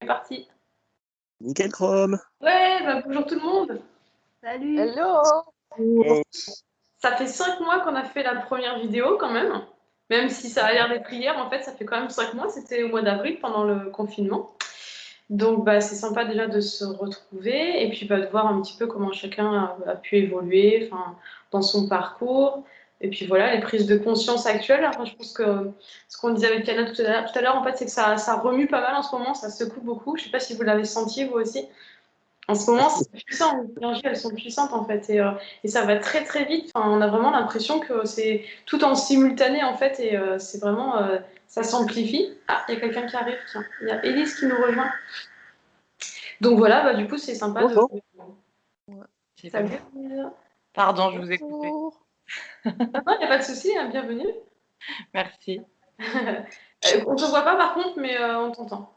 C'est parti. Nickel Chrome. Ouais, bonjour tout le monde. Salut. Hello. Ça fait 5 mois qu'on a fait la première vidéo quand même. Même si ça a l'air d'être hier, en fait, ça fait quand même 5 mois. C'était au mois d'avril pendant le confinement. Donc, c'est sympa déjà de se retrouver et puis de voir un petit peu comment chacun a pu évoluer dans son parcours. Et puis voilà, les prises de conscience actuelles. Enfin, je pense que ce qu'on disait avec Yana tout à l'heure, en fait, c'est que ça remue pas mal en ce moment, ça secoue beaucoup. Je sais pas si vous l'avez senti vous aussi. En ce moment, c'est puissant, les énergies, elles sont puissantes en fait, et ça va très très vite. Enfin, on a vraiment l'impression que c'est tout en simultané en fait, et c'est vraiment, ça s'amplifie. Ah, il y a quelqu'un qui arrive, tiens, il y a Élise qui nous rejoint. Donc voilà, du coup, c'est sympa Bonjour. Salut. Pardon, je vous ai coupé. Non, il n'y a pas de souci, hein, bienvenue. Merci. On ne te voit pas par contre, mais on t'entend.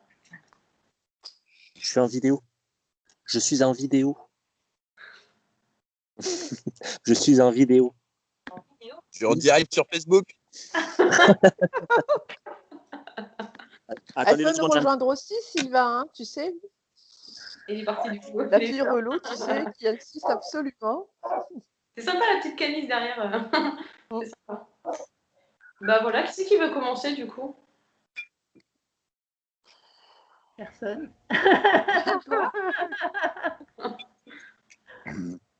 Je suis en vidéo. Je suis en vidéo. Je suis en vidéo. Je suis en direct sur Facebook. Elle peut nous rejoindre aussi, Sylvain, hein, tu sais. Il est parti du coup. La fille relou, tu sais, qui insiste absolument. C'est sympa la petite canisse derrière. C'est sympa. Voilà, qui c'est qui veut commencer du coup? Personne.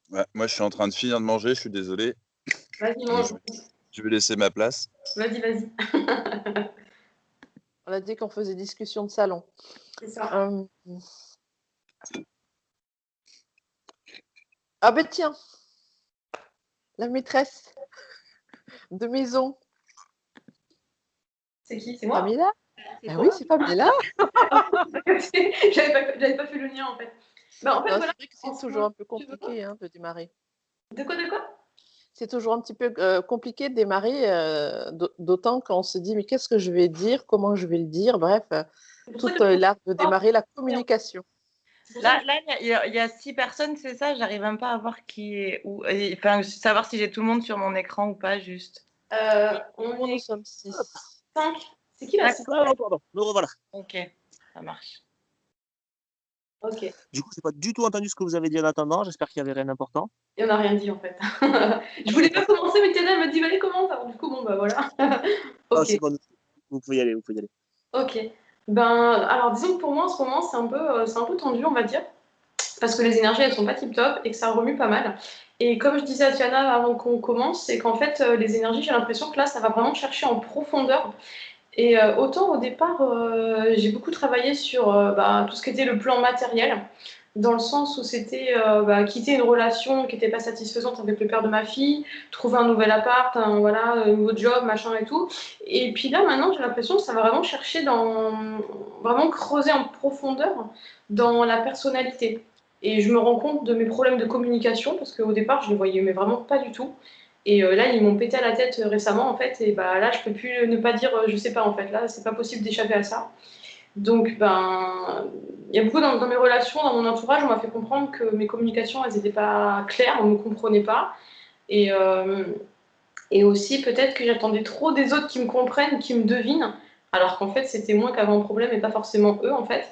Ouais, moi, je suis en train de finir de manger, je suis désolé. Vas-y, mange. Je vais laisser ma place. Vas-y. On a dit qu'on faisait discussion de salon. C'est ça. Ah ben tiens, la maîtresse de maison. C'est qui? C'est moi? Pamela? Oui, c'est Pamela. J'avais pas fait le lien en fait. En fait, Non, voilà. c'est vrai que c'est toujours un peu compliqué de démarrer. De quoi? C'est toujours un petit peu compliqué de démarrer, d'autant quand on se dit mais qu'est-ce que je vais dire, comment je vais le dire, bref, toute l'art de démarrer la communication. Là, il y a 6 personnes, c'est ça? J'arrive même pas à voir qui est où. Enfin, savoir si j'ai tout le monde sur mon écran ou pas, juste. Nous sommes 6. 5. C'est qui la 6? Pardon, me revoilà. Ok, ça marche. Ok. Du coup, je n'ai pas du tout entendu ce que vous avez dit en attendant. J'espère qu'il n'y avait rien d'important. Et on n'a rien dit en fait. Je voulais pas commencer, mais Tiana m'a dit allez, commence. Alors du coup, voilà. Ok. Oh, c'est bon. Vous pouvez y aller. Ok. Alors disons que pour moi en ce moment, c'est un peu tendu, on va dire. Parce que les énergies, elles sont pas tip-top et que ça remue pas mal. Et comme je disais à Tiana avant qu'on commence, c'est qu'en fait, les énergies, j'ai l'impression que là, ça va vraiment chercher en profondeur. Et autant au départ, j'ai beaucoup travaillé sur tout ce qui était le plan matériel, dans le sens où c'était quitter une relation qui n'était pas satisfaisante avec le père de ma fille, trouver un nouvel appart, un nouveau job, machin et tout. Et puis là, maintenant, j'ai l'impression que ça va vraiment chercher vraiment creuser en profondeur dans la personnalité. Et je me rends compte de mes problèmes de communication, parce qu'au départ, je les voyais mais vraiment pas du tout. Et là, ils m'ont pété à la tête récemment, en fait. Et là, je peux plus ne pas dire je sais pas, en fait. Là, c'est pas possible d'échapper à ça. Donc, il y a beaucoup dans mes relations, dans mon entourage, on m'a fait comprendre que mes communications, elles n'étaient pas claires, on ne me comprenait pas. Et aussi, peut-être que j'attendais trop des autres qui me comprennent, qui me devinent, alors qu'en fait, c'était moi qui avais un problème et pas forcément eux, en fait.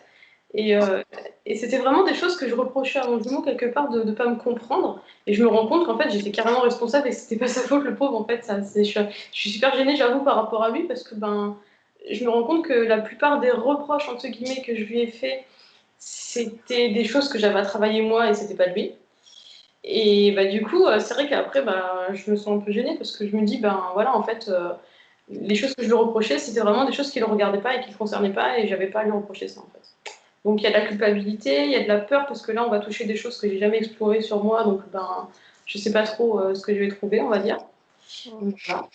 Et c'était vraiment des choses que je reprochais à mon jumeau quelque part de ne pas me comprendre. Et je me rends compte qu'en fait j'étais carrément responsable et que c'était pas sa faute, le pauvre. En fait, je suis super gênée, j'avoue, par rapport à lui, parce que je me rends compte que la plupart des reproches entre guillemets que je lui ai fait, c'était des choses que j'avais à travailler moi et c'était pas lui. Et du coup, c'est vrai qu'après, je me sens un peu gênée parce que je me dis, voilà, en fait, les choses que je lui reprochais, c'était vraiment des choses qui ne le regardaient pas et qui ne le concernaient pas et j'avais pas à lui reprocher ça, en fait. Donc il y a de la culpabilité, il y a de la peur parce que là on va toucher des choses que j'ai jamais explorées sur moi, donc je sais pas trop ce que je vais trouver, on va dire. Voilà.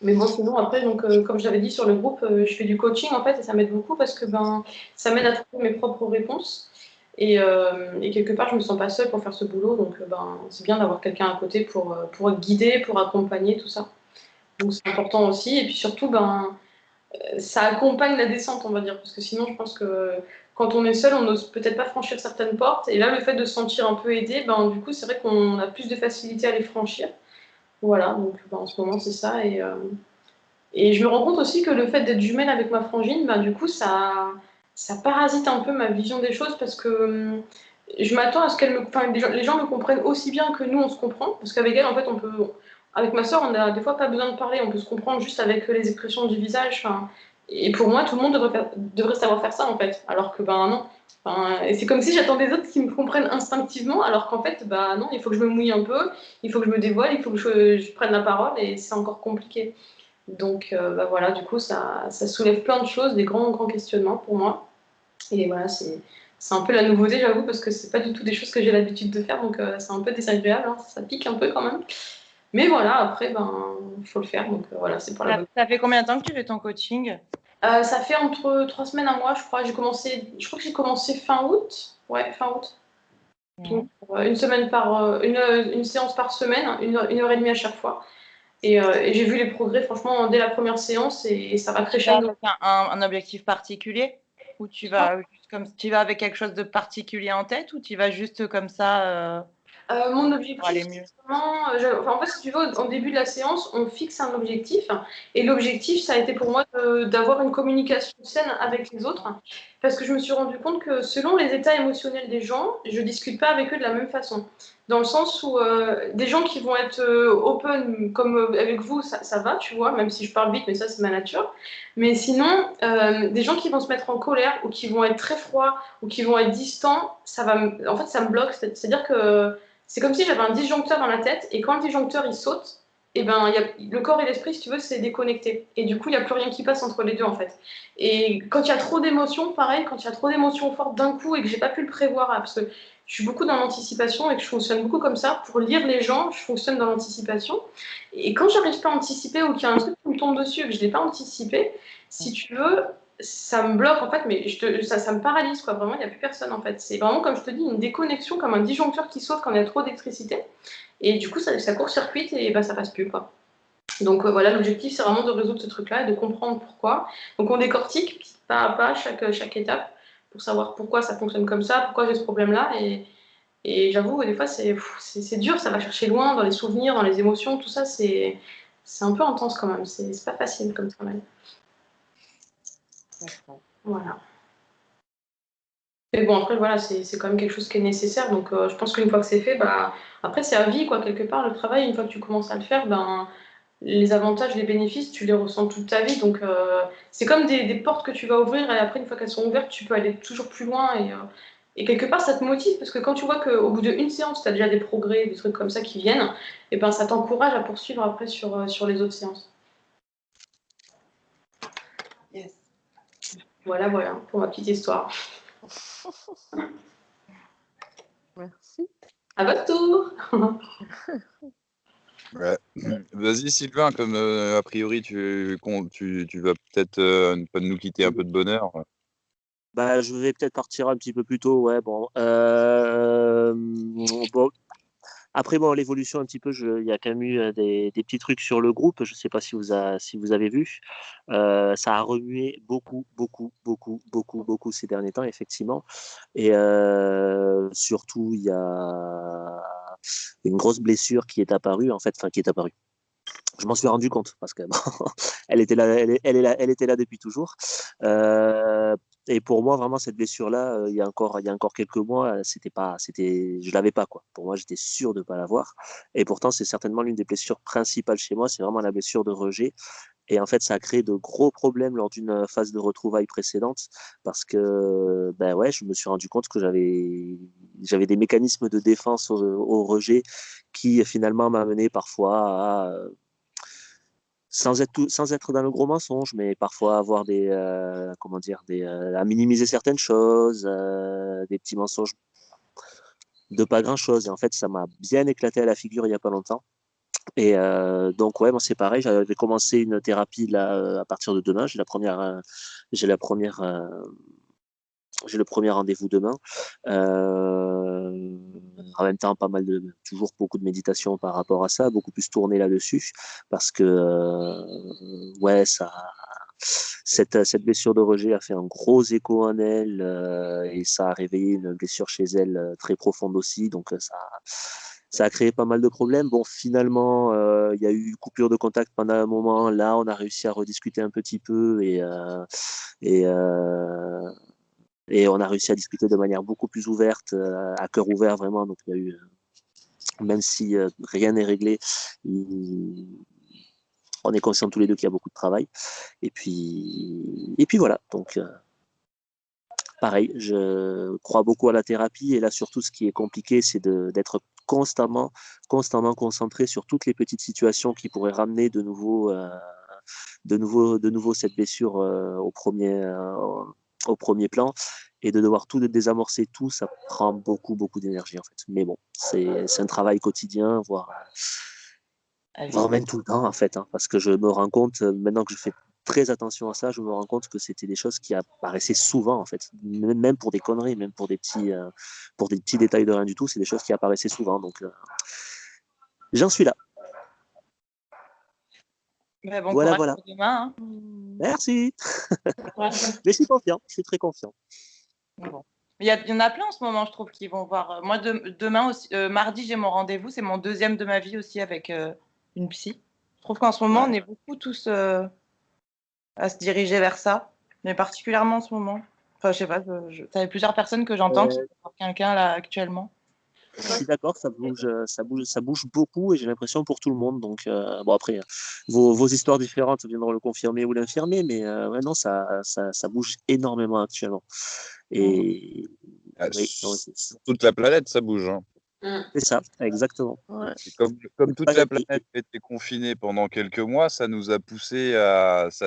Mais bon, sinon après, donc comme je l'avais dit sur le groupe, je fais du coaching en fait et ça m'aide beaucoup parce que ça m'aide à trouver mes propres réponses et quelque part je me sens pas seule pour faire ce boulot, donc c'est bien d'avoir quelqu'un à côté pour guider, pour accompagner tout ça. Donc c'est important aussi et puis surtout ça accompagne la descente, on va dire, parce que sinon je pense que quand on est seul, on n'ose peut-être pas franchir certaines portes. Et là, le fait de se sentir un peu aidé, du coup, c'est vrai qu'on a plus de facilité à les franchir. Voilà, donc en ce moment, c'est ça. Et je me rends compte aussi que le fait d'être jumelle avec ma frangine, du coup, ça ça parasite un peu ma vision des choses parce que je m'attends à ce qu'elle me, enfin, les gens me comprennent aussi bien que nous on se comprend, parce qu'avec elle, en fait, avec ma soeur, on a des fois pas besoin de parler, on peut se comprendre juste avec les expressions du visage. Enfin, et pour moi, tout le monde devrait savoir faire ça, en fait, alors que ben non. Enfin, et c'est comme si j'attendais des autres qui me comprennent instinctivement, alors qu'en fait, bah non, il faut que je me mouille un peu, il faut que je me dévoile, il faut que je prenne la parole, et c'est encore compliqué. Donc bah voilà, du coup, ça soulève plein de choses, des grands, grands questionnements pour moi. Et voilà, c'est un peu la nouveauté, j'avoue, parce que c'est pas du tout des choses que j'ai l'habitude de faire, donc c'est un peu désagréable, hein, ça pique un peu quand même. Mais voilà, après, ben, il faut le faire, donc voilà, c'est pour la bonne. Ça fait combien de temps que tu fais ton coaching? Ça fait entre 3 semaines à mois, je crois. Je crois que j'ai commencé fin août. Ouais, fin août. Donc, une semaine une séance par semaine, une heure et demie à chaque fois. Et j'ai vu les progrès, franchement, dès la première séance, et ça va Tu vas crescendo. avec un objectif particulier? Ou tu vas juste tu vas avec quelque chose de particulier en tête, ou tu vas juste comme ça Mon pour aller objectif, mieux? c'est vraiment, enfin, en fait, si tu veux, en début de la séance, on fixe un objectif. Et l'objectif, ça a été pour moi d'avoir une communication saine avec les autres. Parce que je me suis rendu compte que selon les états émotionnels des gens, je discute pas avec eux de la même façon. Dans le sens où des gens qui vont être open, comme avec vous, ça va, tu vois, même si je parle vite, mais ça, c'est ma nature. Mais sinon, des gens qui vont se mettre en colère, ou qui vont être très froids, ou qui vont être distants, en fait, ça me bloque. C'est-à-dire que c'est comme si j'avais un disjoncteur dans la tête, et quand le disjoncteur il saute, et ben, le corps et l'esprit, si tu veux, c'est déconnecté. Et du coup, il n'y a plus rien qui passe entre les deux, en fait. Et quand il y a trop d'émotions, pareil, quand il y a trop d'émotions fortes d'un coup et que j'ai pas pu le prévoir, parce que je suis beaucoup dans l'anticipation et que je fonctionne beaucoup comme ça, pour lire les gens, je fonctionne dans l'anticipation. Et quand j'arrive pas à anticiper, ou qu'il y a un truc qui me tombe dessus et que je l'ai pas anticipé, si tu veux, ça me bloque en fait, mais ça me paralyse quoi. Vraiment, il n'y a plus personne en fait. C'est vraiment comme je te dis, une déconnexion, comme un disjoncteur qui saute quand il y a trop d'électricité. Et du coup, ça court-circuite et bah, ça passe plus quoi. Donc voilà, l'objectif c'est vraiment de résoudre ce truc-là et de comprendre pourquoi. Donc on décortique pas à pas chaque étape pour savoir pourquoi ça fonctionne comme ça, pourquoi j'ai ce problème-là. Et j'avoue, des fois c'est dur, ça va chercher loin dans les souvenirs, dans les émotions, tout ça, c'est un peu intense quand même. C'est pas facile comme travail. Voilà. Mais bon, après, voilà, c'est quand même quelque chose qui est nécessaire. Donc, je pense qu'une fois que c'est fait, bah, après, c'est à vie, quoi, quelque part, le travail. Une fois que tu commences à le faire, ben, les avantages, les bénéfices, tu les ressens toute ta vie. Donc, c'est comme des portes que tu vas ouvrir. Et après, une fois qu'elles sont ouvertes, tu peux aller toujours plus loin. Et quelque part, ça te motive. Parce que quand tu vois qu'au bout d'une séance, tu as déjà des progrès, des trucs comme ça qui viennent, et ben, ça t'encourage à poursuivre après sur les autres séances. Yes. Voilà, voilà, pour ma petite histoire. Merci. À votre tour. Ouais. Vas-y Sylvain, comme a priori tu vas peut-être pas nous quitter un peu de bonheur. Bah, je vais peut-être partir un petit peu plus tôt, ouais, bon. Bon. Après, bon, l'évolution un petit peu, il y a quand même eu des petits trucs sur le groupe. Je sais pas si vous avez vu. Ça a remué beaucoup, beaucoup, beaucoup, beaucoup, beaucoup ces derniers temps, effectivement. Et surtout, il y a une grosse blessure qui est apparue, en fait, enfin, qui est apparue. Je m'en suis rendu compte parce que bon, elle était là, elle était là depuis toujours. Et pour moi, vraiment, cette blessure-là, il y a encore quelques mois, je l'avais pas quoi. Pour moi, j'étais sûr de pas l'avoir. Et pourtant, c'est certainement l'une des blessures principales chez moi. C'est vraiment la blessure de rejet. Et en fait, ça a créé de gros problèmes lors d'une phase de retrouvailles précédente parce que, ben ouais, je me suis rendu compte que j'avais des mécanismes de défense au rejet qui finalement m'amenaient parfois à sans être dans le gros mensonge, mais parfois avoir comment dire, à minimiser certaines choses, des petits mensonges de pas grand-chose. Et en fait, ça m'a bien éclaté à la figure il y a pas longtemps. Et donc ouais, moi c'est pareil. J'avais commencé une thérapie là à partir de demain. J'ai la première, j'ai le premier rendez-vous demain. En même temps, toujours beaucoup de méditation par rapport à ça, beaucoup plus tourné là-dessus, parce que ouais, cette blessure de rejet a fait un gros écho en elle et ça a réveillé une blessure chez elle très profonde aussi, donc ça a créé pas mal de problèmes. Bon, finalement, il y a eu coupure de contact pendant un moment. Là, on a réussi à rediscuter un petit peu et Et on a réussi à discuter de manière beaucoup plus ouverte, à cœur ouvert vraiment. Donc, il y a eu, même si rien n'est réglé, on est conscients tous les deux qu'il y a beaucoup de travail. Et puis voilà. Donc, pareil, je crois beaucoup à la thérapie. Et là, surtout, ce qui est compliqué, c'est d'être constamment concentré sur toutes les petites situations qui pourraient ramener de nouveau cette blessure au premier plan, et de devoir tout désamorcer tout, ça prend beaucoup d'énergie en fait. Mais bon, c'est un travail quotidien, voire même tout le temps en fait, hein, parce que je me rends compte, maintenant que je fais très attention à ça, je me rends compte que c'était des choses qui apparaissaient souvent en fait, même pour des conneries, même pour des petits détails de rien du tout, c'est des choses qui apparaissaient souvent. Donc j'en suis là. Mais bon Voilà, courage voilà. pour demain. Hein. Merci. Ouais. Mais je suis confiant, je suis très confiant. Bon. Il y en a plein en ce moment, je trouve, qui vont voir. Moi, demain aussi, mardi, j'ai mon rendez-vous. C'est mon 2e de ma vie aussi avec une psy. Je trouve qu'en ce moment, on est beaucoup tous à se diriger vers ça, mais particulièrement en ce moment. Enfin, je sais pas, ça y a plusieurs personnes que j'entends qui vont voir quelqu'un là actuellement. Je suis d'accord, ça bouge beaucoup, et j'ai l'impression pour tout le monde. Donc bon, après, vos histoires différentes viendront le confirmer ou l'infirmer, mais ouais, non, ça bouge énormément actuellement. Et oui, non, Sur toute la planète, ça bouge. Hein. c'est ça, exactement. Ouais. Et comme toute la planète a été confinée pendant quelques mois, ça nous a poussé à se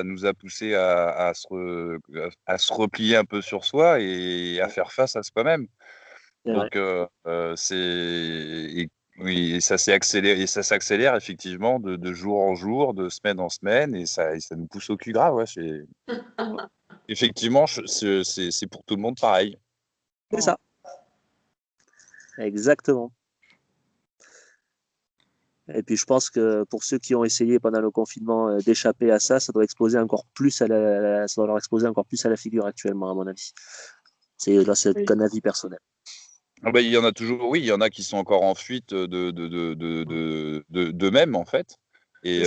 replier un peu sur soi et à faire face à soi-même. Donc oui, et ça s'est accéléré, et ça s'accélère effectivement de jour en jour, de semaine en semaine, et ça nous pousse au cul grave. Ouais, effectivement, c'est pour tout le monde pareil. C'est ça. Exactement. Et puis je pense que pour ceux qui ont essayé pendant le confinement d'échapper à ça, ça doit exploser encore plus ça doit leur exploser encore plus à la figure actuellement, à mon avis. C'est qu'un avis personnel. Ah bah, il y en a toujours, oui, il y en a qui sont encore en fuite d'eux-mêmes en fait. Et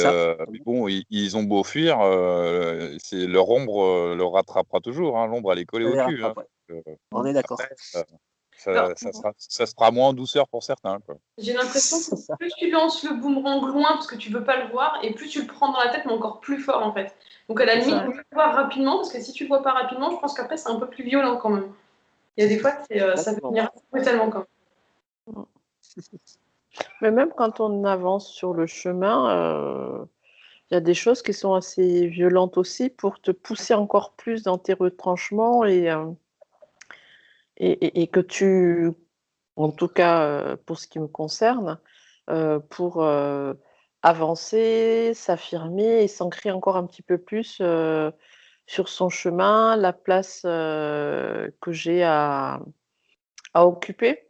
mais bon, ils ont beau fuir, c'est leur ombre leur rattrapera toujours. Hein. L'ombre, elle est collée au cul. Hein. On est d'accord. Ça se fera moins en douceur pour certains. Quoi. J'ai l'impression que plus tu lances le boomerang loin parce que tu veux pas le voir, et plus tu le prends dans la tête, mais encore plus fort en fait. Donc à la limite, on peut le voir rapidement, parce que si tu le vois pas rapidement, je pense qu'après c'est un peu plus violent quand même. Il y a des fois, ça peut venir brutalement quand même. Mais même quand on avance sur le chemin, il y a des choses qui sont assez violentes aussi pour te pousser encore plus dans tes retranchements, et que tu, en tout cas pour ce qui me concerne, pour avancer, s'affirmer et s'ancrer encore un petit peu plus sur son chemin, la place que j'ai à occuper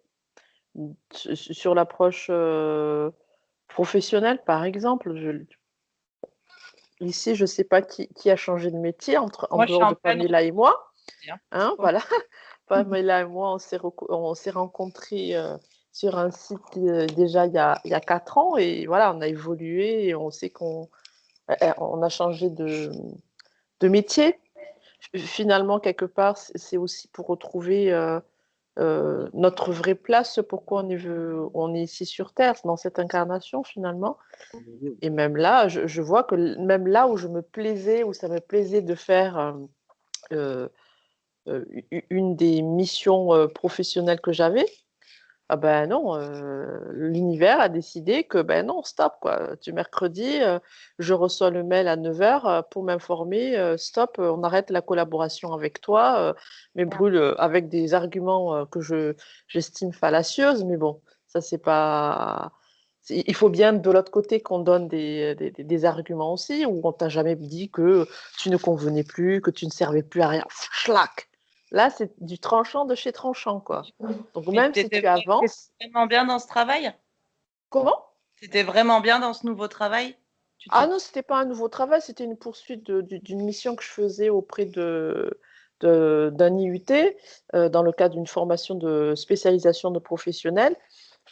sur l'approche professionnelle, par exemple. Ici, je ne sais pas qui a changé de métier en dehors de Pamela et moi. Hein, voilà. Pamela et moi, on s'est rencontrés sur un site déjà il y a 4 ans, et voilà, on a évolué et on sait qu'on a changé de métier. Finalement, quelque part, c'est aussi pour retrouver notre vraie place, pourquoi on est ici sur Terre, dans cette incarnation finalement. Et même là, je vois que même là où ça me plaisait de faire une des missions professionnelles que j'avais, ah ben non, l'univers a décidé que ben non, stop quoi. Tu mercredi, je reçois le mail à 9h pour m'informer, stop, on arrête la collaboration avec toi, mais brûle avec des arguments que j'estime fallacieuses, mais bon, ça c'est pas. Il faut bien de l'autre côté qu'on donne des arguments aussi, où on t'a jamais dit que tu ne convenais plus, que tu ne servais plus à rien. Schlac. Là, c'est du tranchant de chez tranchant, quoi. Donc, même si tu avances. T'étais vraiment bien dans ce travail? Comment? T'étais vraiment bien dans ce nouveau travail? Ah non, c'était pas un nouveau travail, c'était une poursuite d'une mission que je faisais auprès d'un IUT dans le cadre d'une formation de spécialisation de professionnels.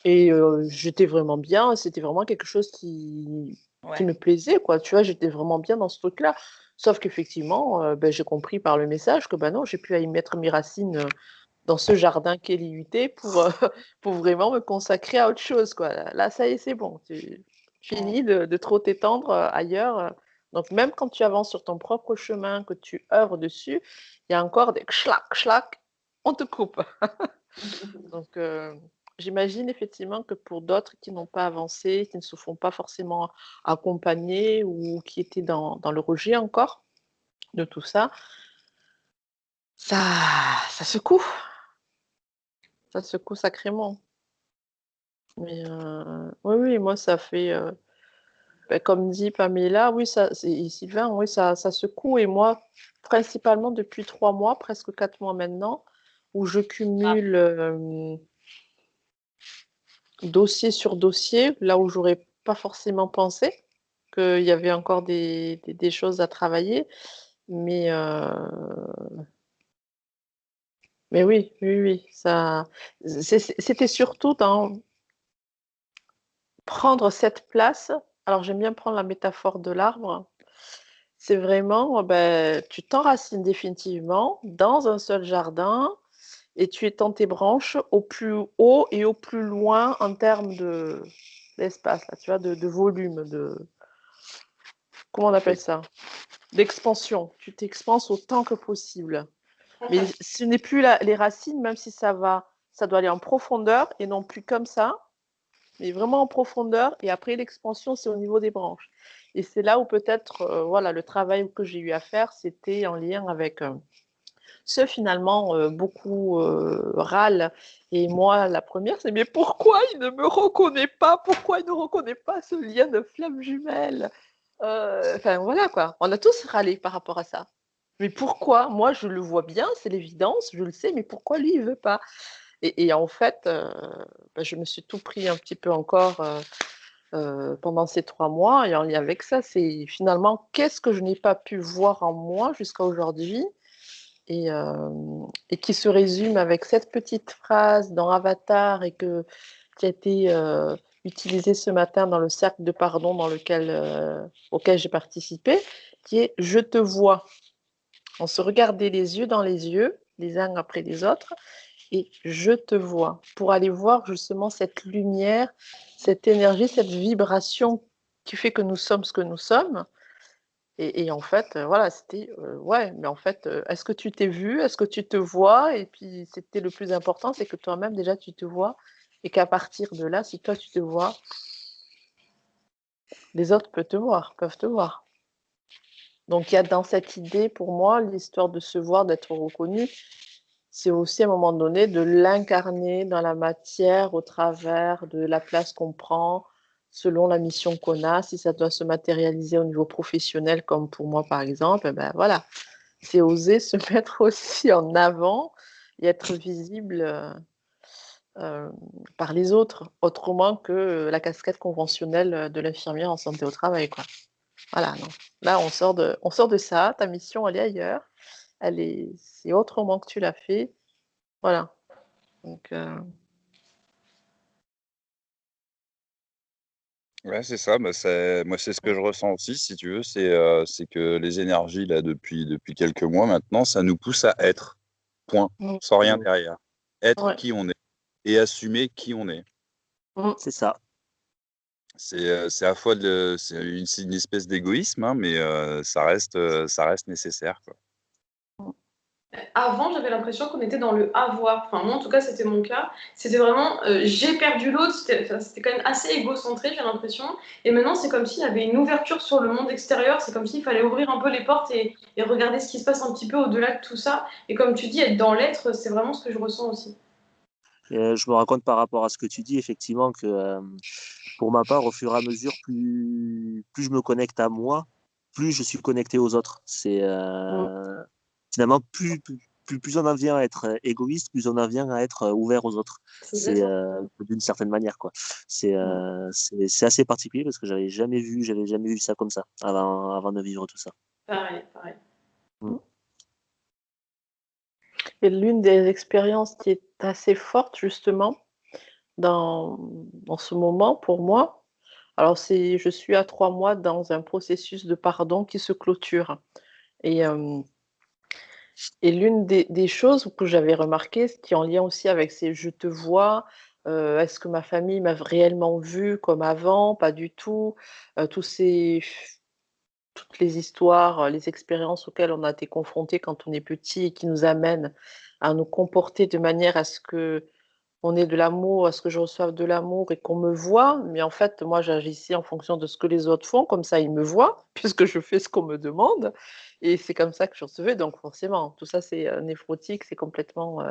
Et j'étais vraiment bien, c'était vraiment quelque chose qui me plaisait, quoi. Tu vois, j'étais vraiment bien dans ce truc-là. Sauf qu'effectivement, j'ai compris par le message que non, j'ai pu y mettre mes racines dans ce jardin qu'est l'IUT pour vraiment me consacrer à autre chose, quoi. Là, ça y est, c'est bon. Tu finis de trop t'étendre ailleurs. Donc, même quand tu avances sur ton propre chemin, que tu œuvres dessus, il y a encore des schlac, on te coupe. Donc, j'imagine effectivement que pour d'autres qui n'ont pas avancé, qui ne se font pas forcément accompagner ou qui étaient dans le rejet encore de tout ça, ça secoue. Ça secoue sacrément. Mais oui, moi, ça fait, comme dit Pamela, oui, et Sylvain, oui, ça secoue. Et moi, principalement depuis 3 mois, presque 4 mois maintenant, où je cumule dossier sur dossier, là où j'aurais pas forcément pensé qu'il y avait encore des choses à travailler. Mais oui, ça, c'était surtout dans prendre cette place. Alors, j'aime bien prendre la métaphore de l'arbre. C'est vraiment, tu t'enracines définitivement dans un seul jardin et tu étends tes branches au plus haut et au plus loin en termes d'espace, là, tu vois, de volume, comment on appelle ça? D'expansion. Tu t'expanses autant que possible. Mais ce n'est plus les racines, même si ça doit aller en profondeur et non plus comme ça, mais vraiment en profondeur. Et après, l'expansion, c'est au niveau des branches. Et c'est là où peut-être, voilà, le travail que j'ai eu à faire, c'était en lien avec ce finalement beaucoup râlent. Et moi, la première, c'est mais pourquoi il ne me reconnaît pas? Pourquoi il ne reconnaît pas ce lien de flamme jumelle? Enfin, voilà quoi. On a tous râlé par rapport à ça. Mais pourquoi? Moi, je le vois bien, c'est l'évidence, je le sais, mais pourquoi lui, il veut pas? Et en fait, je me suis tout pris un petit peu encore pendant ces 3 mois. Et en lien avec ça, c'est finalement qu'est-ce que je n'ai pas pu voir en moi jusqu'à aujourd'hui et qui se résume avec cette petite phrase dans Avatar et qui a été utilisée ce matin dans le cercle de pardon auquel j'ai participé, qui est « Je te vois ». On se regardait les yeux dans les yeux, les uns après les autres, et je te vois, pour aller voir justement cette lumière, cette énergie, cette vibration qui fait que nous sommes ce que nous sommes. Et en fait, voilà, c'était ouais, mais en fait, est-ce que tu t'es vu? Est-ce que tu te vois? Et puis, c'était le plus important, c'est que toi-même, déjà, tu te vois et qu'à partir de là, si toi, tu te vois, les autres peuvent te voir. Donc, il y a dans cette idée, pour moi, l'histoire de se voir, d'être reconnu, c'est aussi à un moment donné de l'incarner dans la matière au travers de la place qu'on prend, selon la mission qu'on a. Si ça doit se matérialiser au niveau professionnel, comme pour moi par exemple, voilà, c'est oser se mettre aussi en avant et être visible par les autres, autrement que la casquette conventionnelle de l'infirmière en santé au travail, quoi. Voilà, non. Là, on sort de ça, ta mission, elle est ailleurs, c'est autrement que tu l'as fait. Voilà. Donc, Ouais, c'est ça. Moi, c'est ce que je ressens aussi, si tu veux. C'est que les énergies, là, depuis quelques mois maintenant, ça nous pousse à être. Point. mm, Sans rien derrière. Être ouais. qui on est. Et assumer qui on est. C'est ça. C'est à la fois c'est une espèce d'égoïsme, hein, mais ça reste nécessaire, quoi. Avant, j'avais l'impression qu'on était dans le avoir. Enfin, moi, en tout cas, c'était mon cas. C'était vraiment j'ai perdu l'autre. C'était quand même assez égocentré, j'ai l'impression. Et maintenant, c'est comme s'il y avait une ouverture sur le monde extérieur. C'est comme s'il fallait ouvrir un peu les portes et regarder ce qui se passe un petit peu au-delà de tout ça. Et comme tu dis, être dans l'être, c'est vraiment ce que je ressens aussi. Je me rends compte par rapport à ce que tu dis, effectivement, que pour ma part, au fur et à mesure, plus je me connecte à moi, plus je suis connecté aux autres. C'est finalement plus on en vient à être égoïste, plus on en vient à être ouvert aux autres. C'est d'une certaine manière, quoi. C'est assez particulier parce que j'avais jamais vu ça comme ça avant de vivre tout ça. Pareil. Et l'une des expériences qui est assez forte, justement, dans ce moment, pour moi, alors je suis à 3 mois dans un processus de pardon qui se clôture. Et, l'une des choses que j'avais remarqué, qui est en lien aussi avec ces je te vois, est-ce que ma famille m'a réellement vu comme avant? Pas du tout. Tous ces toutes les histoires, les expériences auxquelles on a été confrontés quand on est petit et qui nous amènent à nous comporter de manière à ce qu'on ait de l'amour, à ce que je reçoive de l'amour et qu'on me voit. Mais en fait, moi, j'agissais en fonction de ce que les autres font, comme ça ils me voient, puisque je fais ce qu'on me demande et c'est comme ça que je recevais. Donc forcément, tout ça c'est, néphrotique, c'est complètement,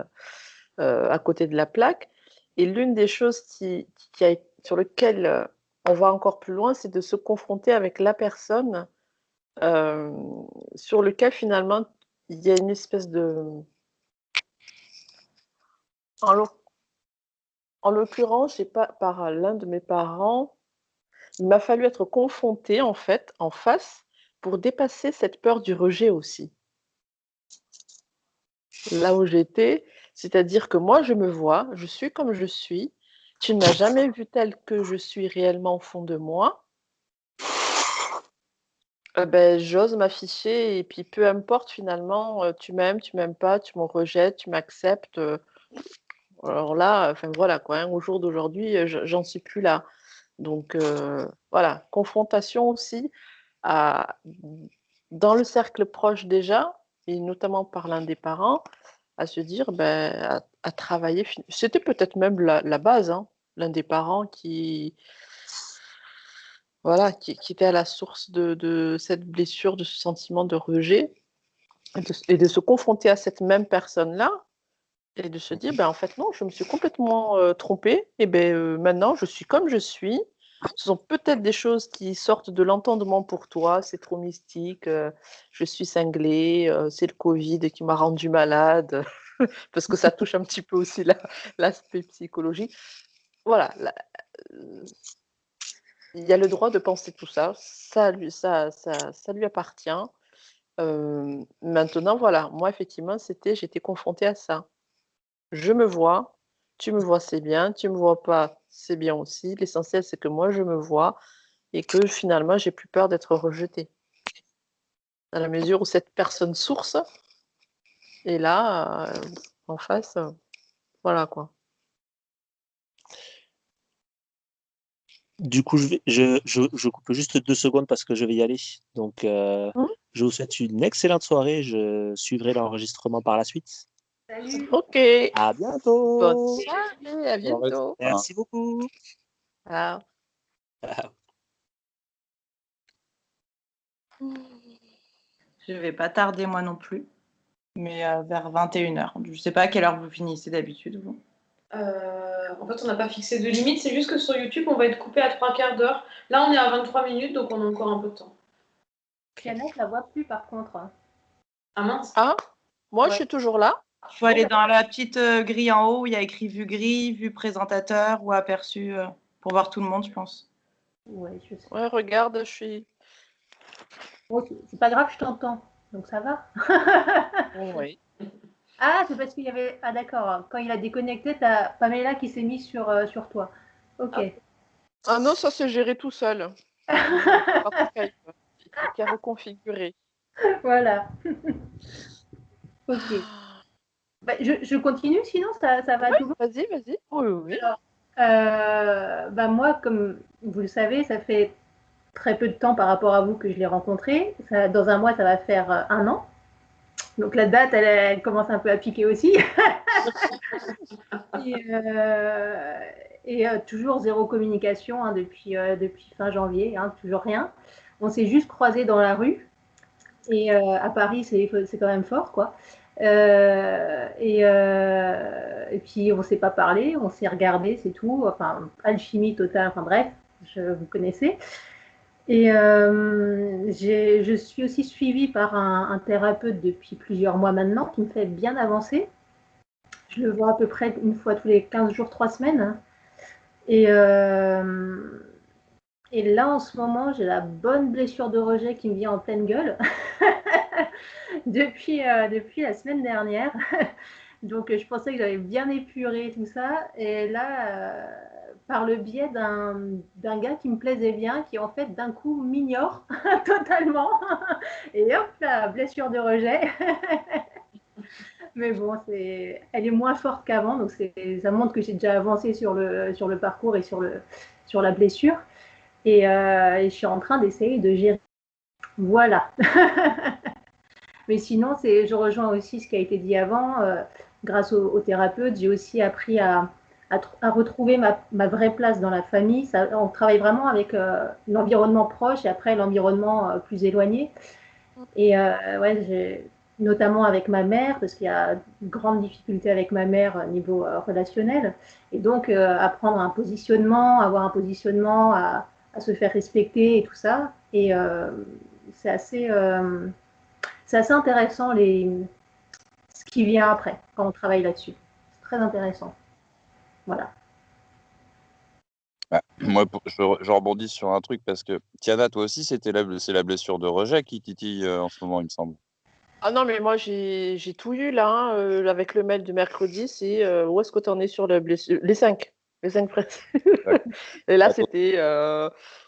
à côté de la plaque. Et l'une des choses qui a sur lequel, on va encore plus loin, c'est de se confronter avec la personne, sur lequel finalement il y a une espèce de en l'oc en l'occurrence, c'est pas par l'un de mes parents, il m'a fallu être confrontée en fait, en face, pour dépasser cette peur du rejet aussi. Là où j'étais, c'est-à-dire que moi je me vois, je suis comme je suis, tu ne m'as jamais vue telle que je suis réellement au fond de moi. J'ose m'afficher et puis peu importe finalement, tu m'aimes, tu m'aimes pas, tu me rejettes, tu m'acceptes, alors là, enfin voilà quoi, hein, au jour d'aujourd'hui, j'en suis plus là. Donc voilà, confrontation aussi à dans le cercle proche déjà et notamment par l'un des parents, à se dire, à travailler c'était peut-être même la base, hein, l'un des parents qui voilà, qui était à la source de cette blessure, de ce sentiment de rejet et de se confronter à cette même personne-là et de se dire: «En fait non, je me suis complètement, trompée et maintenant je suis comme je suis. Ce sont peut-être des choses qui sortent de l'entendement pour toi, c'est trop mystique, je suis cinglée, c'est le covid qui m'a rendue malade», parce que ça touche un petit peu aussi l'aspect psychologique. Voilà, il y a le droit de penser tout ça, ça lui appartient. Maintenant voilà, moi effectivement, j'étais confrontée à ça. Je me vois, tu me vois, c'est bien, tu me vois pas, c'est bien aussi. L'essentiel, c'est que moi je me vois et que finalement, j'ai plus peur d'être rejetée. Dans la mesure où cette personne source est là, en face, voilà quoi. Du coup, je coupe juste 2 secondes parce que je vais y aller. Donc, Mmh. je vous souhaite une excellente soirée. Je suivrai l'enregistrement par la suite. Salut. OK, À bonne bientôt. soirée, à Au revoir. bientôt. Merci beaucoup. Ciao. Je vais pas tarder moi non plus, mais vers 21h. Je sais pas à quelle heure vous finissez d'habitude, vous. En fait, on n'a pas fixé de limite, c'est juste que sur YouTube, on va être coupé à 3/4 d'heure. Là, on est à 23 minutes, donc on a encore un peu de temps. Tiana, je la vois plus par contre. Ah mince. Ah, moi je Ouais. suis toujours là. Il faut aller dans la petite grille en haut où il y a écrit vue grille, vue présentateur ou aperçu pour voir tout le monde, je pense. Ouais, je sais. Ouais, regarde, je suis. Bon, c'est pas grave, je t'entends. Donc ça va. Oui. Ah, c'est parce qu'il y avait. Ah, d'accord. Quand il a déconnecté, t'as Pamela qui s'est mise sur toi. Ok. Ah non, ça s'est géré tout seul. Par Skype, qui a reconfiguré. Voilà. Ok. Je continue, sinon ça va Oui, toujours. vas-y, vas-y. Oui, oui. Alors, moi, comme vous le savez, ça fait très peu de temps par rapport à vous que je l'ai rencontré. Dans un mois, ça va faire 1 an. Donc la date, elle commence un peu à piquer aussi. Et toujours zéro communication hein, depuis fin janvier, hein, toujours rien. On s'est juste croisés dans la rue. Et à Paris, c'est quand même fort, quoi. Et puis, on ne s'est pas parlé, on s'est regardé, c'est tout. Enfin, alchimie totale, enfin bref, vous connaissez. Et je suis aussi suivie par un thérapeute depuis plusieurs mois maintenant qui me fait bien avancer. Je le vois à peu près une fois tous les 15 jours, 3 semaines. Et, et là, en ce moment, j'ai la bonne blessure de rejet qui me vient en pleine gueule depuis la semaine dernière. Donc, je pensais que j'avais bien épuré tout ça. Et là, par le biais d'un gars qui me plaisait bien, qui en fait d'un coup m'ignore totalement. Et hop là, blessure de rejet. Mais bon, elle est moins forte qu'avant, donc ça montre que j'ai déjà avancé sur le parcours et sur la blessure. Et je suis en train d'essayer de gérer. Voilà. Mais sinon, je rejoins aussi ce qui a été dit avant. Grâce au thérapeute, j'ai aussi appris à retrouver ma vraie place dans la famille. On travaille vraiment avec l'environnement proche et après l'environnement plus éloigné. Et ouais, notamment avec ma mère, parce qu'il y a une grande difficulté avec ma mère au niveau relationnel. Et donc, apprendre un positionnement, avoir un positionnement, à se faire respecter et tout ça. Et c'est assez, euh, c'est assez intéressant ce qui vient après, quand on travaille là-dessus. C'est très intéressant. Voilà. Bah, moi, je rebondis sur un truc parce que Tiana, toi aussi, c'est la blessure de rejet qui titille en ce moment, il me semble. Ah non, mais moi, j'ai tout eu là, hein, avec le mail de mercredi. C'est où est-ce que tu en es sur la blessure? Les 5. Les 5 presque. Et là, D'accord.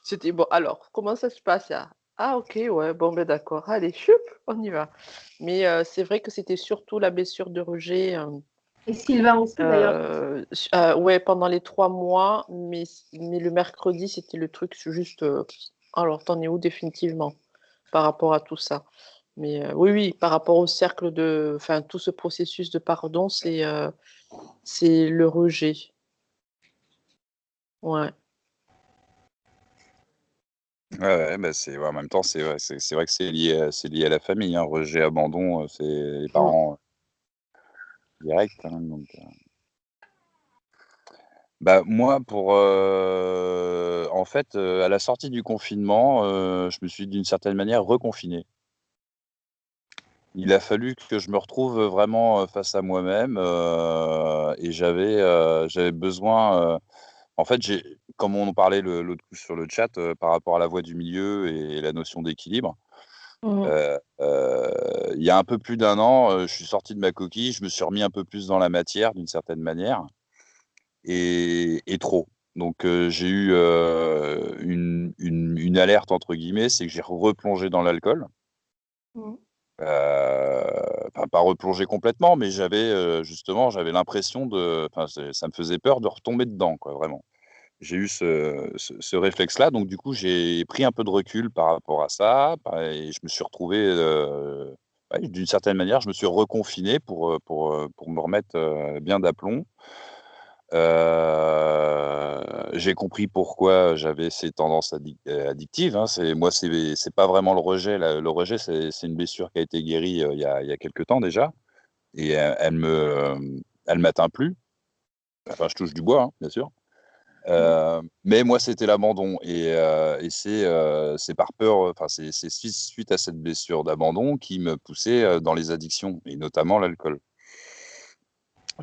c'était bon. Alors, comment ça se passe là? Ah, ok, ouais, bon, ben d'accord. Allez, choup, on y va. Mais c'est vrai que c'était surtout la blessure de rejet. Et Sylvain aussi, d'ailleurs. Ouais, pendant les 3 mois, mais le mercredi, c'était le truc juste. Alors, t'en es où définitivement par rapport à tout ça? Mais oui, oui, par rapport au cercle enfin, tout ce processus de pardon, c'est le rejet. Ouais. Ouais, bah en même temps, c'est vrai que c'est lié à la famille, hein. Rejet, abandon, c'est les Mm. parents direct, hein, donc, bah, moi, en fait, à la sortie du confinement, je me suis d'une certaine manière reconfiné. Il a fallu que je me retrouve vraiment face à moi-même, et j'avais besoin. En fait, comme on en parlait l'autre coup sur le chat, par rapport à la voie du milieu et la notion d'équilibre, Mhm. il y a un peu plus d'un an, je suis sorti de ma coquille, je me suis remis un peu plus dans la matière d'une certaine manière et trop. Donc j'ai eu, une «alerte» entre guillemets, c'est que j'ai replongé dans l'alcool. Mhm. Enfin pas replonger complètement, mais justement, j'avais l'impression enfin ça me faisait peur de retomber dedans quoi, vraiment. J'ai eu ce réflexe-là, donc du coup, j'ai pris un peu de recul par rapport à ça, et je me suis retrouvé, ouais, d'une certaine manière, je me suis reconfiné pour me remettre, bien d'aplomb. J'ai compris pourquoi j'avais ces tendances addictives, hein. C'est pas vraiment le rejet, le rejet, c'est une blessure qui a été guérie, il y a quelque temps déjà, et elle m'atteint plus. Enfin, je touche du bois, hein, bien sûr. Mais moi, c'était l'abandon, et c'est par peur, enfin, c'est suite à cette blessure d'abandon qui me poussait, dans les addictions et notamment l'alcool.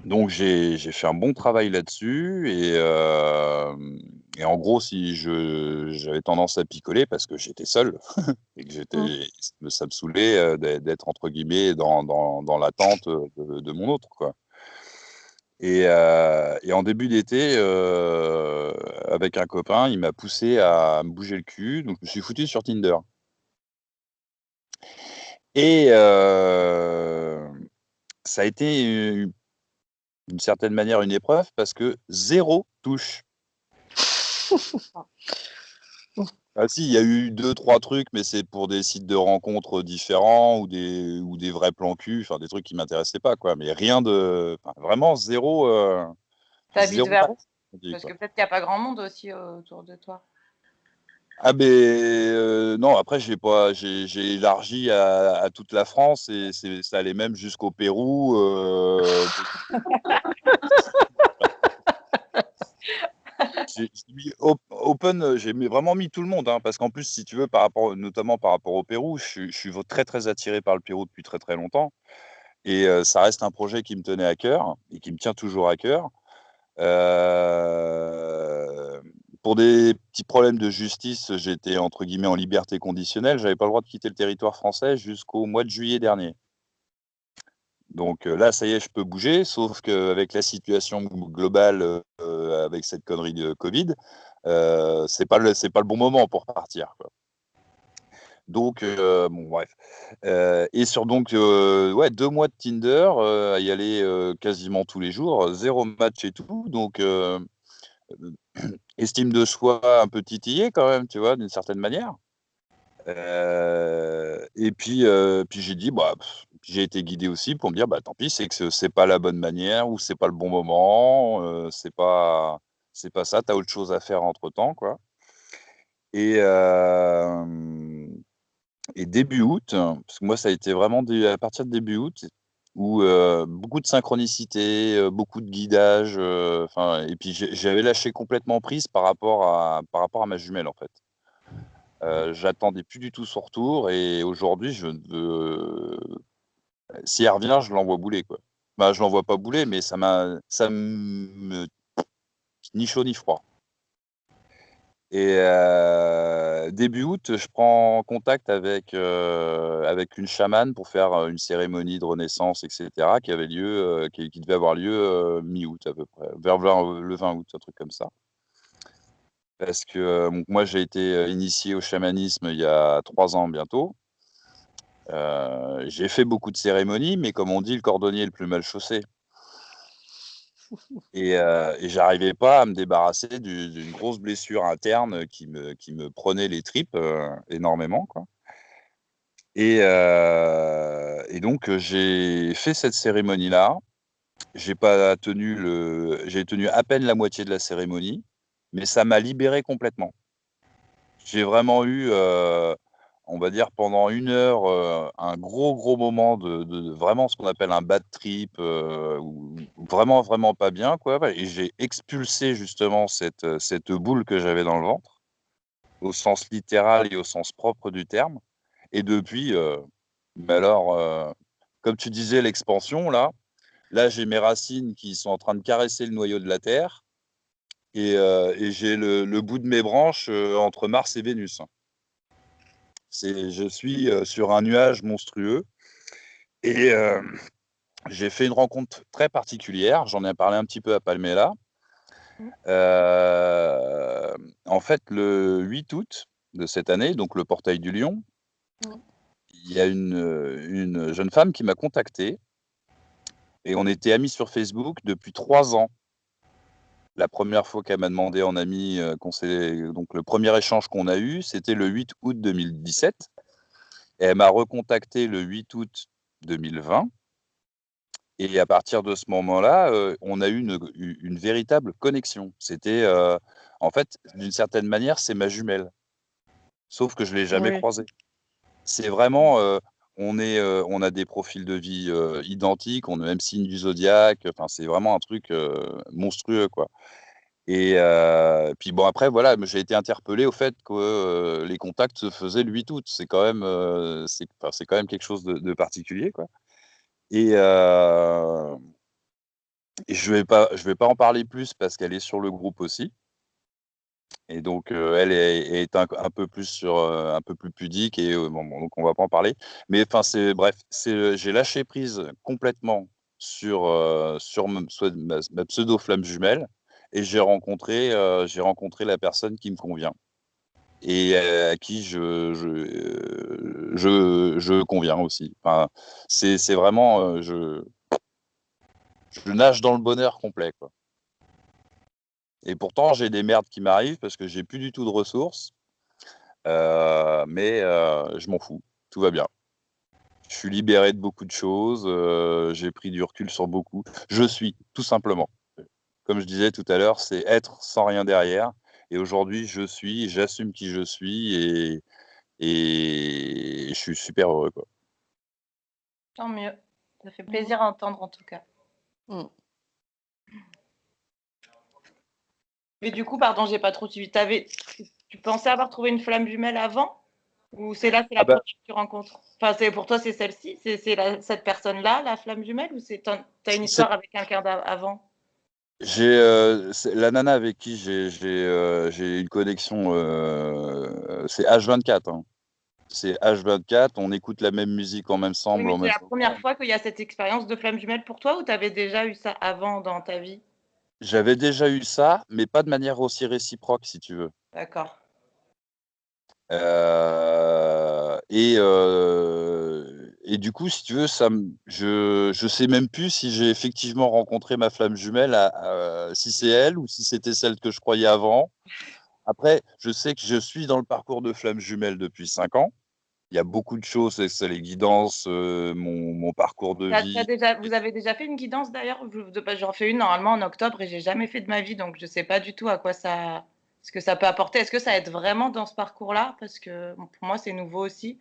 Donc j'ai fait un bon travail là-dessus, et en gros, si j'avais tendance à picoler parce que j'étais seul et que Mhm. ça me saoulait, d'être entre guillemets «dans l'attente», de mon autre, quoi. Et en début d'été, avec un copain, il m'a poussé à me bouger le cul, donc je me suis foutu sur Tinder, et ça a été, d'une certaine manière, une épreuve parce que zéro touche. Ah si, il y a eu deux trois trucs, mais c'est pour des sites de rencontres différents ou des vrais plans cul, enfin des trucs qui m'intéressaient pas, quoi, mais rien de enfin vraiment zéro, T'habites 0 vers où? particulier, Parce quoi. que peut-être qu'il n'y a pas grand monde aussi autour de toi. Ah beh, non, après j'ai élargi à toute la France, et ça allait même jusqu'au Pérou, j'ai mis open, vraiment mis tout le monde, hein, parce qu'en plus, si tu veux, notamment par rapport au Pérou, je suis très, très attiré par le Pérou depuis très, très longtemps, et ça reste un projet qui me tenait à cœur et qui me tient toujours à cœur. Heu, pour des petits problèmes de justice, j'étais entre guillemets «en liberté conditionnelle». J'avais pas le droit de quitter le territoire français jusqu'au mois de juillet dernier. Donc là, ça y est, je peux bouger, sauf qu'avec la situation globale, avec cette connerie de Covid, c'est pas le bon moment pour partir, quoi. Donc, bon, bref. Et sur donc, ouais, 2 mois de Tinder, à y aller quasiment tous les jours, zéro match et tout. Donc, estime de soi un peu titillée quand même, tu vois, d'une certaine manière. Et puis j'ai dit, bah, j'ai été guidé aussi pour me dire, bah tant pis, c'est que c'est pas la bonne manière ou c'est pas le bon moment, c'est pas ça, tu as autre chose à faire entre-temps, quoi. Et, et début août, parce que moi ça a été vraiment à partir de début août, où beaucoup de synchronicité, beaucoup de guidage, et puis j'avais lâché complètement prise par rapport à ma jumelle en fait. J'attendais plus du tout son retour et aujourd'hui, si elle revient, je l'envoie bouler, quoi. Bah, je l'envoie pas bouler, mais ça me ni chaud ni froid. Et début août, je prends contact avec une chamane pour faire une cérémonie de renaissance, etc., qui avait lieu, qui devait avoir lieu mi-août à peu près, vers le 20 août, un truc comme ça. Parce que donc moi, j'ai été initié au chamanisme il y a 3 ans bientôt. J'ai fait beaucoup de cérémonies, mais comme on dit, le cordonnier est le plus mal chaussé. Et j'arrivais pas à me débarrasser d'une grosse blessure interne qui me prenait les tripes énormément, quoi. Et donc j'ai fait cette cérémonie-là. J'ai tenu à peine la moitié de la cérémonie, mais ça m'a libéré complètement. J'ai vraiment eu, on va dire pendant 1 heure, un gros moment de vraiment ce qu'on appelle un bad trip, ou vraiment, vraiment pas bien, quoi, ouais, et j'ai expulsé justement cette boule que j'avais dans le ventre, au sens littéral et au sens propre du terme. Et depuis, mais alors, comme tu disais, l'expansion là, j'ai mes racines qui sont en train de caresser le noyau de la terre et j'ai le bout de mes branches, entre Mars et Vénus. Je suis sur un nuage monstrueux et j'ai fait une rencontre très particulière. J'en ai parlé un petit peu à Palmela. En fait, le 8 août de cette année, donc le portail du Lion, il y a une jeune femme qui m'a contacté et on était amis sur Facebook depuis 3 ans. La première fois qu'elle m'a demandé en ami, donc le premier échange qu'on a eu, c'était le 8 août 2017. Et elle m'a recontacté le 8 août 2020. Et à partir de ce moment-là, on a eu une véritable connexion. C'était, en fait, d'une certaine manière, c'est ma jumelle. Sauf que je ne l'ai jamais Oui. croisée. C'est vraiment, on a des profils de vie identiques, on a le même signe du zodiaque. Enfin, c'est vraiment un truc monstrueux, quoi. Et puis bon, après, voilà, j'ai été interpellé au fait que les contacts se faisaient le 8 août. C'est quand même, c'est quand même quelque chose de particulier, quoi. Et je vais pas en parler plus parce qu'elle est sur le groupe aussi. Et donc, elle est un peu plus un peu plus pudique et bon, donc on va pas en parler. Mais enfin, bref, j'ai lâché prise complètement sur ma pseudo flamme jumelle et j'ai rencontré la personne qui me convient et à qui je conviens aussi. Enfin, c'est vraiment, je nage dans le bonheur complet, quoi. Et pourtant, j'ai des merdes qui m'arrivent parce que j'ai plus du tout de ressources, mais je m'en fous, tout va bien. Je suis libéré de beaucoup de choses, j'ai pris du recul sur beaucoup. Je suis, tout simplement. Comme je disais tout à l'heure, c'est être sans rien derrière. Et aujourd'hui, j'assume qui je suis et je suis super heureux, quoi. Tant mieux. Ça fait plaisir à entendre en tout cas. Mm. Mais du coup, pardon, j'ai pas trop suivi. Tu pensais avoir trouvé une flamme jumelle avant? Ou c'est la Ah bah, première que tu rencontres? Enfin, pour toi, c'est celle-ci? Cette personne-là, la flamme jumelle? Ou t'as une c'est histoire avec quelqu'un avant? c'est la nana avec qui j'ai une connexion, c'est H24, hein. c'est H24, on écoute la même musique en même Oui, semble, mais en c'est même la temps. première fois qu'il y a cette expérience de flamme jumelle pour toi ou tu avais déjà eu ça avant dans ta vie? J'avais déjà eu ça, mais pas de manière aussi réciproque, si tu veux. D'accord. Et du coup, si tu veux, je sais même plus si j'ai effectivement rencontré ma flamme jumelle, si c'est elle ou si c'était celle que je croyais avant. Après, je sais que je suis dans le parcours de flamme jumelle depuis 5 ans. Il y a beaucoup de choses, c'est les guidances, mon parcours de vie. Vous avez déjà fait une guidance d'ailleurs? J'en fais une normalement en octobre et j'ai jamais fait de ma vie, donc je sais pas du tout à quoi ce que ça peut apporter. Est-ce que ça aide vraiment dans ce parcours-là? Parce que bon, pour moi, c'est nouveau aussi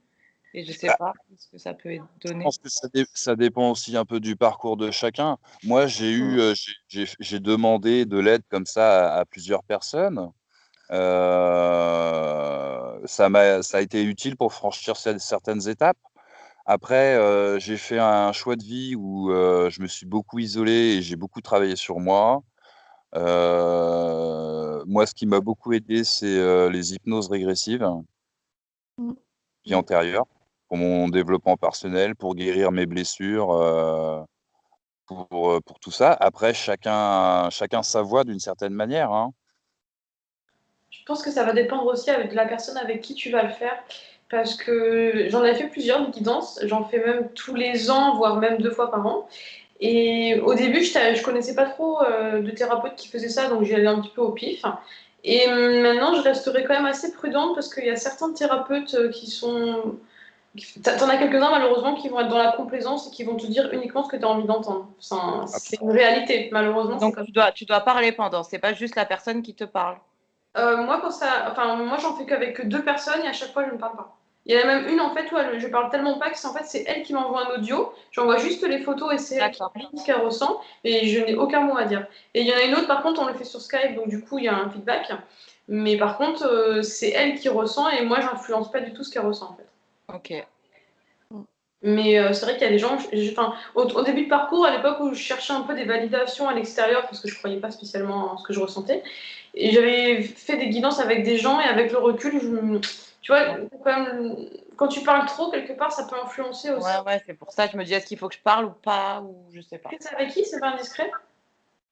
et je sais Bah, pas ce que ça peut je donner. pense que ça dépend aussi un peu du parcours de chacun. Moi, Mm. j'ai demandé de l'aide comme ça à plusieurs personnes. Ça a été utile pour franchir certaines étapes. Après, j'ai fait un choix de vie où je me suis beaucoup isolé et j'ai beaucoup travaillé sur moi. Moi, ce qui m'a beaucoup aidé, c'est les hypnoses régressives, Mm. vie antérieure, pour mon développement personnel, pour guérir mes blessures, pour tout ça. Après, chacun sa voie d'une certaine manière, hein. Je pense que ça va dépendre aussi de la personne avec qui tu vas le faire. Parce que j'en ai fait plusieurs de guidances, j'en fais même tous les ans, voire même 2 fois par an. Et au début, je connaissais pas trop de thérapeutes qui faisaient ça, donc j'y allais un petit peu au pif. Et maintenant, je resterai quand même assez prudente parce qu'il y a certains thérapeutes qui sont. T'en as quelques-uns malheureusement qui vont être dans la complaisance et qui vont te dire uniquement ce que tu as envie d'entendre. Enfin, c'est une réalité, malheureusement, c'est Donc comme tu dois parler pendant, c'est pas juste la personne qui te parle. moi, moi, j'en fais qu'avec 2 personnes et à chaque fois, je ne parle pas. Il y en a même une en fait où je parle tellement pas que c'est elle qui m'envoie un audio. J'envoie juste les photos et c'est elle qui D'accord. me dit ce qu'elle ressent et je n'ai aucun mot à dire. Et il y en a une autre, par contre, on le fait sur Skype, donc du coup, il y a un feedback. Mais par contre, c'est elle qui ressent et moi, j'influence pas du tout ce qu'elle ressent en fait. Ok. Mais c'est vrai qu'il y a des gens, au début de parcours, à l'époque où je cherchais un peu des validations à l'extérieur, parce que je ne croyais pas spécialement en ce que je ressentais, et j'avais fait des guidances avec des gens, et avec le recul, tu vois, quand tu parles trop, quelque part, ça peut influencer aussi. Ouais, c'est pour ça que je me dis est-ce qu'il faut que je parle ou pas, ou je sais pas. C'est avec qui? C'est pas indiscret?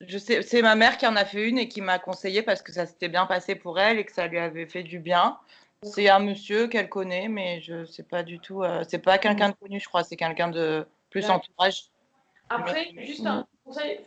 Je sais, c'est ma mère qui en a fait une et qui m'a conseillé parce que ça s'était bien passé pour elle et que ça lui avait fait du bien. C'est un monsieur qu'elle connaît, mais je sais pas du tout. C'est pas quelqu'un de connu, je crois. C'est quelqu'un de plus D'accord. entourage. Après, juste un conseil,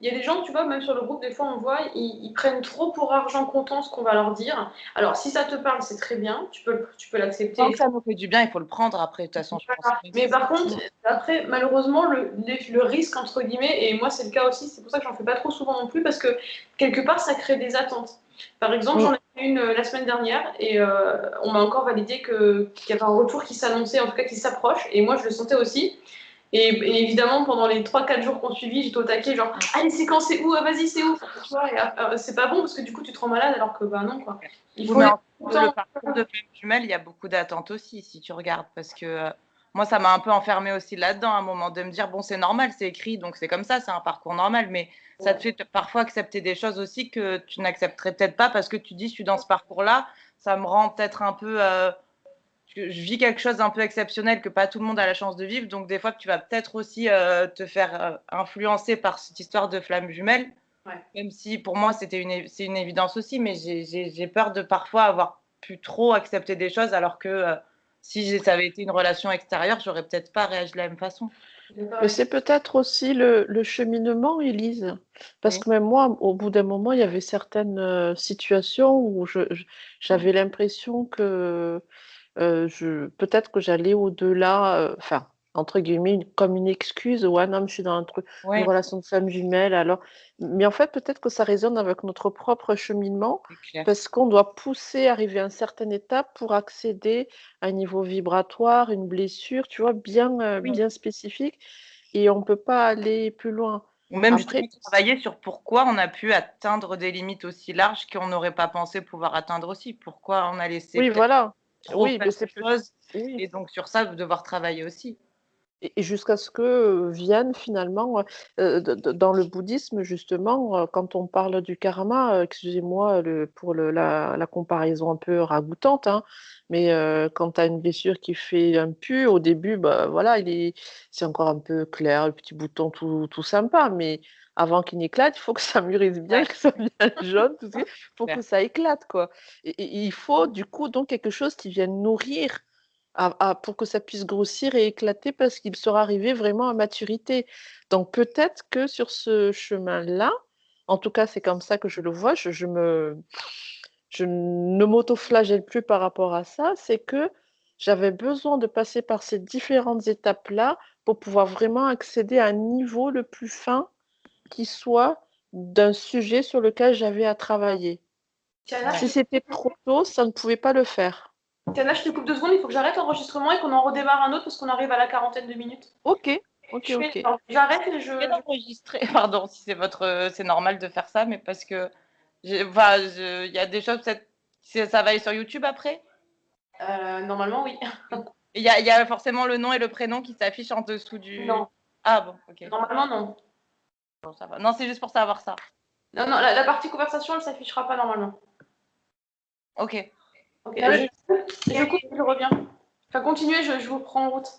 il y a des gens, tu vois, même sur le groupe, des fois on voit, ils prennent trop pour argent comptant ce qu'on va leur dire. Alors, si ça te parle, c'est très bien, tu peux l'accepter. Tant que ça nous fait du bien, il faut le prendre après. De toute façon, je pense. Voilà. Mais par contre, après, malheureusement, le risque, entre guillemets, et moi c'est le cas aussi, c'est pour ça que j'en fais pas trop souvent non plus, parce que quelque part, ça crée des attentes. Par exemple, j'en ai fait une la semaine dernière, et on m'a encore validé qu'il y avait un retour qui s'annonçait, en tout cas qui s'approche, et moi je le sentais aussi. Et évidemment, pendant les 3-4 jours qu'on suivit, j'étais au taquet, genre, allez, c'est quand, c'est où? Ah, vas-y, c'est où? Tu vois, et, c'est pas bon parce que du coup, tu te rends malade alors que, bah non, quoi. Il faut mais les le parcours de femme jumelle, il y a beaucoup d'attentes aussi, si tu regardes, parce que moi, ça m'a un peu enfermée aussi là-dedans, à un moment, de me dire, bon, c'est normal, c'est écrit, donc c'est comme ça, c'est un parcours normal, mais ça te fait parfois accepter des choses aussi que tu n'accepterais peut-être pas parce que tu dis, je suis dans ce parcours-là, ça me rend peut-être un peu... je vis quelque chose d'un peu exceptionnel que pas tout le monde a la chance de vivre, donc des fois que tu vas peut-être aussi te faire influencer par cette histoire de flamme jumelle, même si pour moi c'est une évidence aussi, mais j'ai peur de parfois avoir pu trop accepter des choses alors que si ça avait été une relation extérieure, j'aurais peut-être pas réagi de la même façon. Mais c'est peut-être aussi le cheminement, Élise. Parce Oui. que même moi, au bout d'un moment, il y avait certaines situations où j'avais l'impression que peut-être que j'allais au-delà, enfin, entre guillemets, comme une excuse, ouais, non, mais je suis dans une Oui, relation de femme jumelle, alors. Mais en fait, peut-être que ça résonne avec notre propre cheminement, c'est clair. parce qu'on doit pousser, arriver à une certaine étape pour accéder à un niveau vibratoire, une blessure, tu vois, bien spécifique, et on ne peut pas aller plus loin. Ou même Après, justement travailler sur pourquoi on a pu atteindre des limites aussi larges qu'on n'aurait pas pensé pouvoir atteindre aussi. Pourquoi on a laissé oui, peut-être voilà. trop Oui, faire mais de choses oui. et donc sur ça, devoir travailler aussi. Et jusqu'à ce que vienne finalement, dans le bouddhisme, justement, quand on parle du karma, excusez-moi pour la comparaison un peu ragoûtante, hein, mais quand tu as une blessure qui fait un pu, au début, bah, voilà, c'est encore un peu clair, le petit bouton tout sympa, mais avant qu'il n'éclate, il faut que ça mûrisse bien, Ouais. que ça devienne jaune, tout ça, pour Clair. que ça éclate, quoi. Et il faut du coup donc quelque chose qui vienne nourrir pour que ça puisse grossir et éclater parce qu'il sera arrivé vraiment à maturité. Donc peut-être que sur ce chemin-là, en tout cas c'est comme ça que je le vois, je ne m'auto-flagelle plus par rapport à ça, c'est que j'avais besoin de passer par ces différentes étapes-là pour pouvoir vraiment accéder à un niveau le plus fin qui soit d'un sujet sur lequel j'avais à travailler. Tiana, Si c'était trop tôt, ça ne pouvait pas le faire. Tiana, je te coupe 2 secondes, il faut que j'arrête l'enregistrement et qu'on en redémarre un autre parce qu'on arrive à la quarantaine de minutes. Ok, ok, Je fais- ok. alors, j'arrête et Je vais l'enregistrer, pardon, si c'est normal de faire ça, mais parce que il y a des choses peut-être, ça va aller sur YouTube après. Normalement, oui. Il y a forcément le nom et le prénom qui s'affichent en dessous du. Non. Ah bon, ok. Normalement, non. Bon, ça va. Non, c'est juste pour savoir ça. Non, non, la partie conversation, elle s'affichera pas normalement. Ok. Ok, Ah oui. je coupe et je reviens. Enfin, continuez, je vous prends en route.